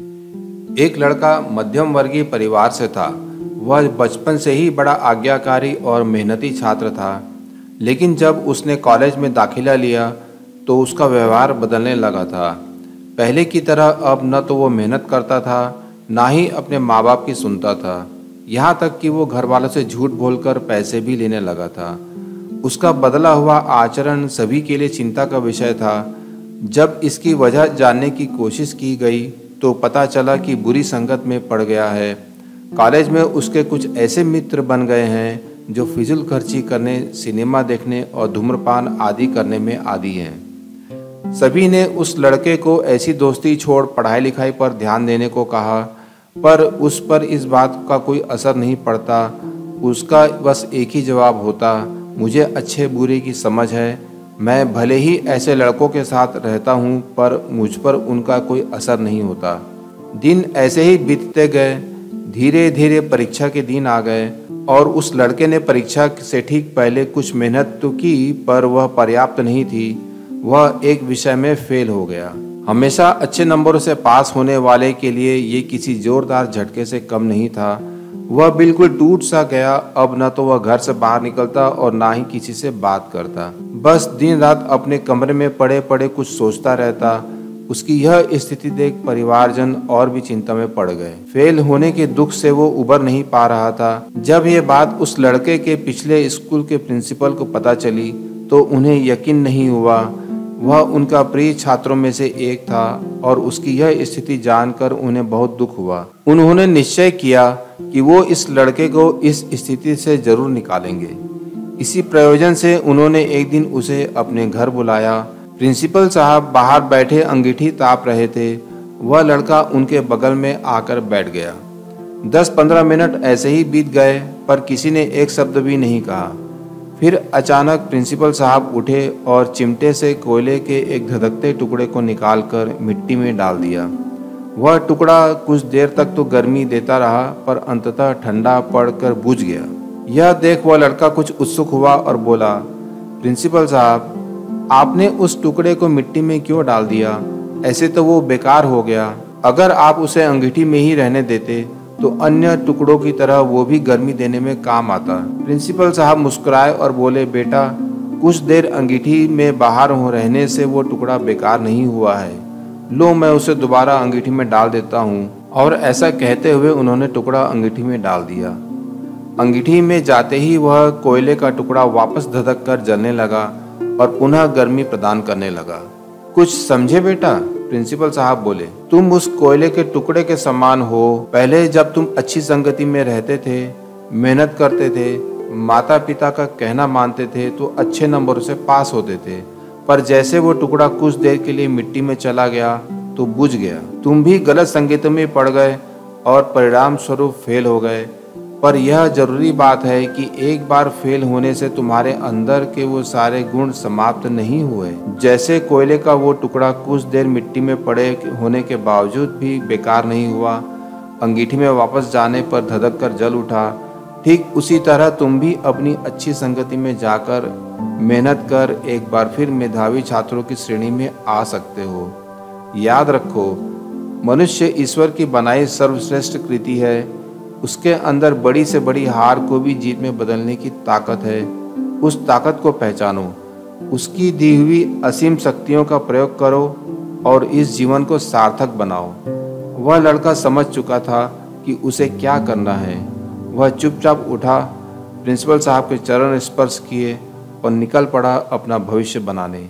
एक लड़का मध्यम वर्गीय परिवार से था। वह बचपन से ही बड़ा आज्ञाकारी और मेहनती छात्र था, लेकिन जब उसने कॉलेज में दाखिला लिया तो उसका व्यवहार बदलने लगा था। पहले की तरह अब न तो वो मेहनत करता था, ना ही अपने माँ बाप की सुनता था। यहाँ तक कि वो घर वालों से झूठ बोलकर पैसे भी लेने लगा था। उसका बदला हुआ आचरण सभी के लिए चिंता का विषय था। जब इसकी वजह जानने की कोशिश की गई तो पता चला कि बुरी संगत में पड़ गया है। कॉलेज में उसके कुछ ऐसे मित्र बन गए हैं जो फिजूल खर्ची करने, सिनेमा देखने और धूम्रपान आदि करने में आदी हैं। सभी ने उस लड़के को ऐसी दोस्ती छोड़ पढ़ाई लिखाई पर ध्यान देने को कहा, पर उस पर इस बात का कोई असर नहीं पड़ता। उसका बस एक ही जवाब होता, मुझे अच्छे बुरे की समझ है। मैं भले ही ऐसे लड़कों के साथ रहता हूँ, पर मुझ पर उनका कोई असर नहीं होता। दिन ऐसे ही बीतते गए। धीरे धीरे परीक्षा के दिन आ गए और उस लड़के ने परीक्षा से ठीक पहले कुछ मेहनत तो की, पर वह पर्याप्त नहीं थी। वह एक विषय में फेल हो गया। हमेशा अच्छे नंबरों से पास होने वाले के लिए ये किसी जोरदार झटके से कम नहीं था। वह बिल्कुल टूट सा गया। अब न तो वह घर से बाहर निकलता और ना ही किसी से बात करता। बस दिन रात अपने कमरे में पड़े पड़े कुछ सोचता रहता। उसकी यह स्थिति देख परिवारजन और भी चिंता में पड़ गए। फेल होने के दुख से वो उबर नहीं पा रहा था। जब ये बात उस लड़के के पिछले स्कूल के प्रिंसिपल को पता चली तो उन्हें यकीन नहीं हुआ। वह उनका प्रिय छात्रों में से एक था और उसकी यह स्थिति जानकर उन्हें बहुत दुख हुआ। उन्होंने निश्चय किया कि वो इस लड़के को इस स्थिति से जरूर निकालेंगे। इसी प्रयोजन से उन्होंने एक दिन उसे अपने घर बुलाया। प्रिंसिपल साहब बाहर बैठे अंगीठी ताप रहे थे। वह लड़का उनके बगल में आकर बैठ गया। 10-15 मिनट ऐसे ही बीत गए, पर किसी ने एक शब्द भी नहीं कहा। फिर अचानक प्रिंसिपल साहब उठे और चिमटे से कोयले के एक धधकते टुकड़े को निकालकर मिट्टी में डाल दिया। वह टुकड़ा कुछ देर तक तो गर्मी देता रहा, पर अंततः ठंडा पड़कर बुझ गया। यह देख वह लड़का कुछ उत्सुक हुआ और बोला, प्रिंसिपल साहब, आपने उस टुकड़े को मिट्टी में क्यों डाल दिया? ऐसे तो वो बेकार हो गया। अगर आप उसे अंगीठी में ही रहने देते तो अन्य टुकड़ों की तरह वो भी गर्मी देने में काम आता। प्रिंसिपल साहब मुस्कुराए और बोले, बेटा, कुछ देर अंगीठी में बाहर हो रहने से वो टुकड़ा बेकार नहीं हुआ है। लो, मैं उसे दोबारा अंगीठी में डाल देता हूँ। और ऐसा कहते हुए उन्होंने टुकड़ा अंगीठी में डाल दिया। अंगीठी में जाते ही वह कोयले का टुकड़ा वापस धधक कर जलने लगा और पुनः गर्मी प्रदान करने लगा। कुछ समझे बेटा? प्रिंसिपल साहब बोले, तुम उस कोयले के टुकड़े के समान हो। पहले जब तुम अच्छी संगति में रहते थे, मेहनत करते थे, माता पिता का कहना मानते थे तो अच्छे नंबरों से पास होते थे, पर जैसे वो टुकड़ा कुछ देर के लिए मिट्टी में चला गया तो बुझ गया। तुम भी गलत संगति में पड़ गए और परिणाम स्वरूप फेल हो गए। पर यह जरूरी बात है कि एक बार फेल होने से तुम्हारे अंदर के वो सारे गुण समाप्त नहीं हुए। जैसे कोयले का वो टुकड़ा कुछ देर मिट्टी में पड़े होने के बावजूद भी बेकार नहीं हुआ, अंगीठी में वापस जाने पर धधक कर जल उठा, ठीक उसी तरह तुम भी अपनी अच्छी संगति में जाकर मेहनत कर एक बार फिर मेधावी छात्रों की श्रेणी में आ सकते हो। याद रखो, मनुष्य ईश्वर की बनाई सर्वश्रेष्ठ कृति है। उसके अंदर बड़ी से बड़ी हार को भी जीत में बदलने की ताकत है। उस ताकत को पहचानो, उसकी दी हुई असीम शक्तियों का प्रयोग करो और इस जीवन को सार्थक बनाओ। वह लड़का समझ चुका था कि उसे क्या करना है। वह चुपचाप उठा, प्रिंसिपल साहब के चरण स्पर्श किए और निकल पड़ा अपना भविष्य बनाने।